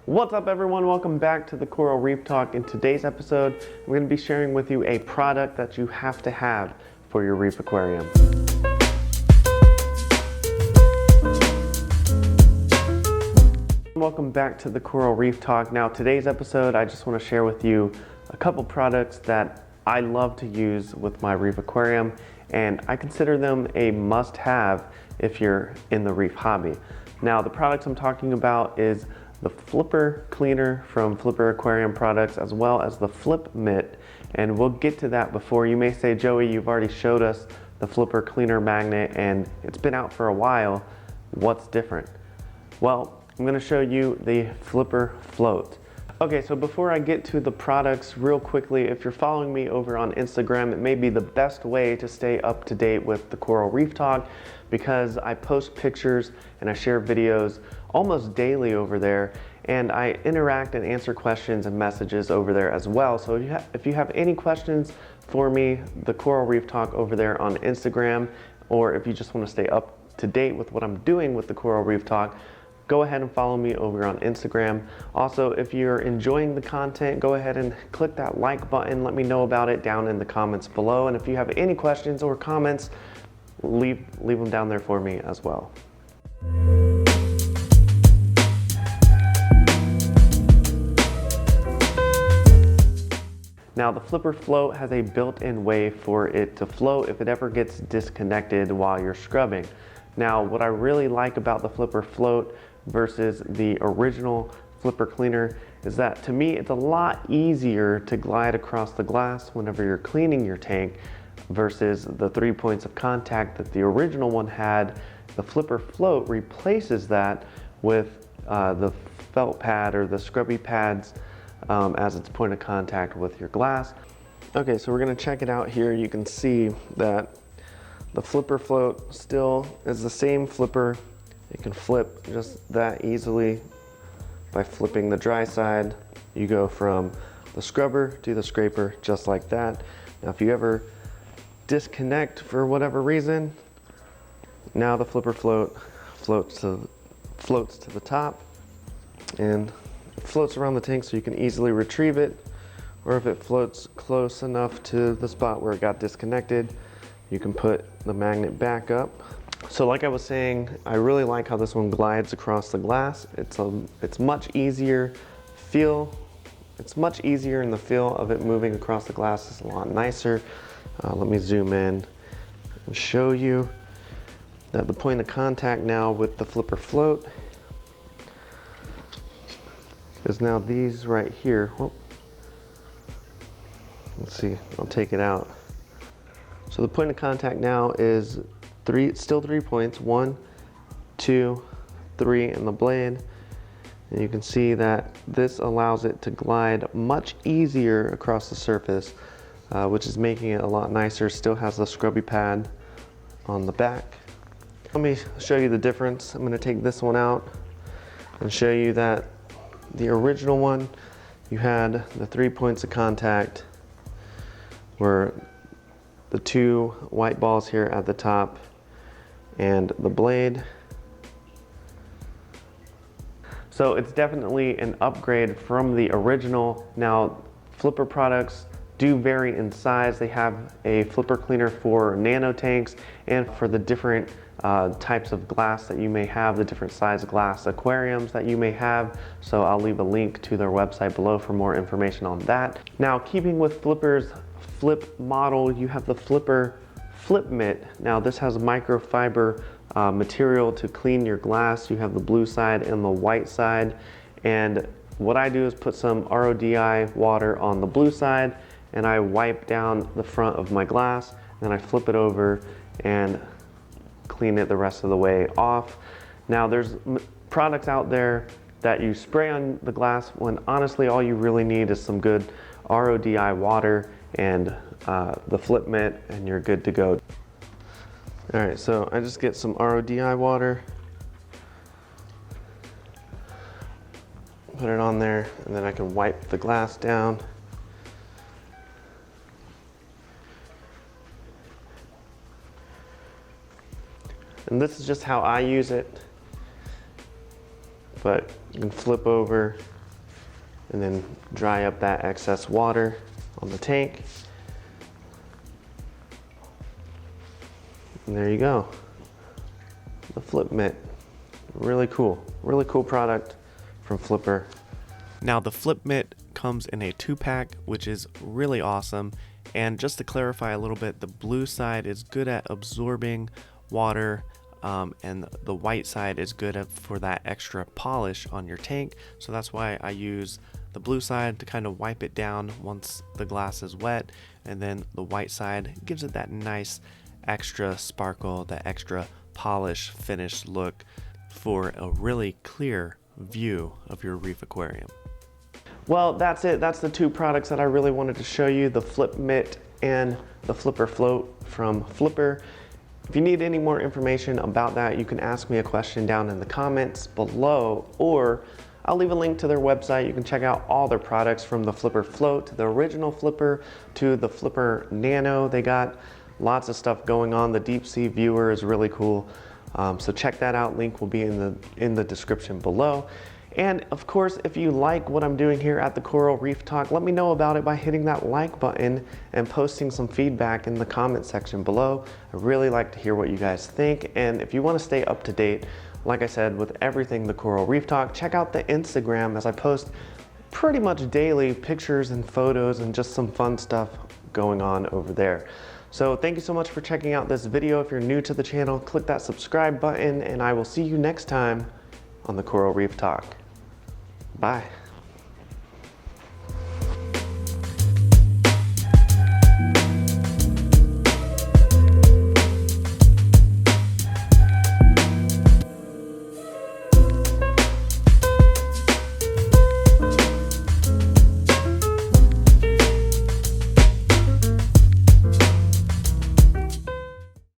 What's up everyone, welcome back to the Coral Reef Talk. In today's episode, I'm going to be sharing with you a product that you have to have for your reef aquarium. Welcome back to the Coral Reef Talk. Now today's episode, I just want to share with you a couple products that I love to use with my reef aquarium, and I consider them a must-have if you're in the reef hobby. Now the products I'm talking about is the flipper cleaner from Aquarium Products, as well as the flip mitt, and we'll get to that before. You may say, Joey, you've already showed us the flipper cleaner magnet and it's been out for a while. What's different? Well, I'm going to show you the flipper float. Okay, so before I get to the products, real quickly, if you're following me over on Instagram, it may be the best way to stay up to date with the Coral Reef Talk, because I post pictures and I share videos almost daily over there, and I interact and answer questions and messages over there as well. So if you have any questions for me, the Coral Reef Talk over there on Instagram, or if you just want to stay up to date with what I'm doing with the Coral Reef Talk, go ahead and follow me over on Instagram. Also, if you're enjoying the content, go ahead and click that like button. Let me know about it down in the comments below. And if you have any questions or comments, leave them down there for me as well. Now the flipper float has a built-in way for it to float if it ever gets disconnected while you're scrubbing. Now what I really like about the flipper float versus the original flipper cleaner is that, to me, it's a lot easier to glide across the glass whenever you're cleaning your tank versus the 3 points of contact that the original one had. The flipper float replaces that with the felt pad or the scrubby pads as its point of contact with your glass. Okay, so we're gonna check it out here. You can see that the flipper float still is the same flipper. It can flip just that easily by flipping the dry side. You go from the scrubber to the scraper just like that. Now if you ever disconnect for whatever reason, now the flipper float floats to the top and it floats around the tank so you can easily retrieve it, or if it floats close enough to the spot where it got disconnected, you can put the magnet back up. So like I was saying, I really like how this one glides across the glass. It's much easier it's much easier in the feel of it moving across the glass. It's a lot nicer. Let me zoom in and show you that the point of contact now with the flipper float is now these right here. Whoop. Let's see, I'll take it out. So the point of contact now is still 3 points, 1, 2, 3 in the blade. And you can see that this allows it to glide much easier across the surface, which is making it a lot nicer. Still has the scrubby pad on the back. Let me show you the difference. I'm gonna take this one out and show you that the original one, you had the 3 points of contact were the 2 white balls here at the top and the blade. So it's definitely an upgrade from the original. Now, flipper products do vary in size. They have a flipper cleaner for nano tanks and for the different types of glass that you may have, the different size glass aquariums that you may have. So I'll leave a link to their website below for more information on that. Now, keeping with Flipper's flip model, you have the flipper flip mitt. Now this has microfiber material to clean your glass. You have the blue side and the white side, and what I do is put some RODI water on the blue side and I wipe down the front of my glass, and then I flip it over and clean it the rest of the way off. Now there's products out there that you spray on the glass when honestly all you really need is some good RODI water and the flip mitt, and you're good to go. All right, so I just get some RODI water, put it on there, and then I can wipe the glass down. And this is just how I use it, but you can flip over and then dry up that excess water on the tank. And there you go, the Flip Mitt. Really cool product from Flipper. Now the Flip Mitt comes in a 2-pack, which is really awesome. And just to clarify a little bit, the blue side is good at absorbing water, and the white side is good for that extra polish on your tank. So that's why I use the blue side to kind of wipe it down once the glass is wet, and then the white side gives it that nice extra sparkle, that extra polish finish look for a really clear view of your reef aquarium. Well, that's it. That's the 2 products that I really wanted to show you, the Flip Mitt and the Flipper Float from Flipper. If you need any more information about that, you can ask me a question down in the comments below, or I'll leave a link to their website. You can check out all their products, from the Flipper Float to the original Flipper to the Flipper Nano. They got lots of stuff going on. The DeepSea viewer is really cool. So check that out. Link will be in the description below. And of course, if you like what I'm doing here at the Coral Reef Talk, let me know about it by hitting that like button and posting some feedback in the comment section below. I really like to hear what you guys think. And if you want to stay up to date, like I said, with everything the Coral Reef Talk, check out the Instagram, as I post pretty much daily pictures and photos and just some fun stuff going on over there. So thank you so much for checking out this video. If you're new to the channel, click that subscribe button, and I will see you next time on the Coral Reef Talk. Bye.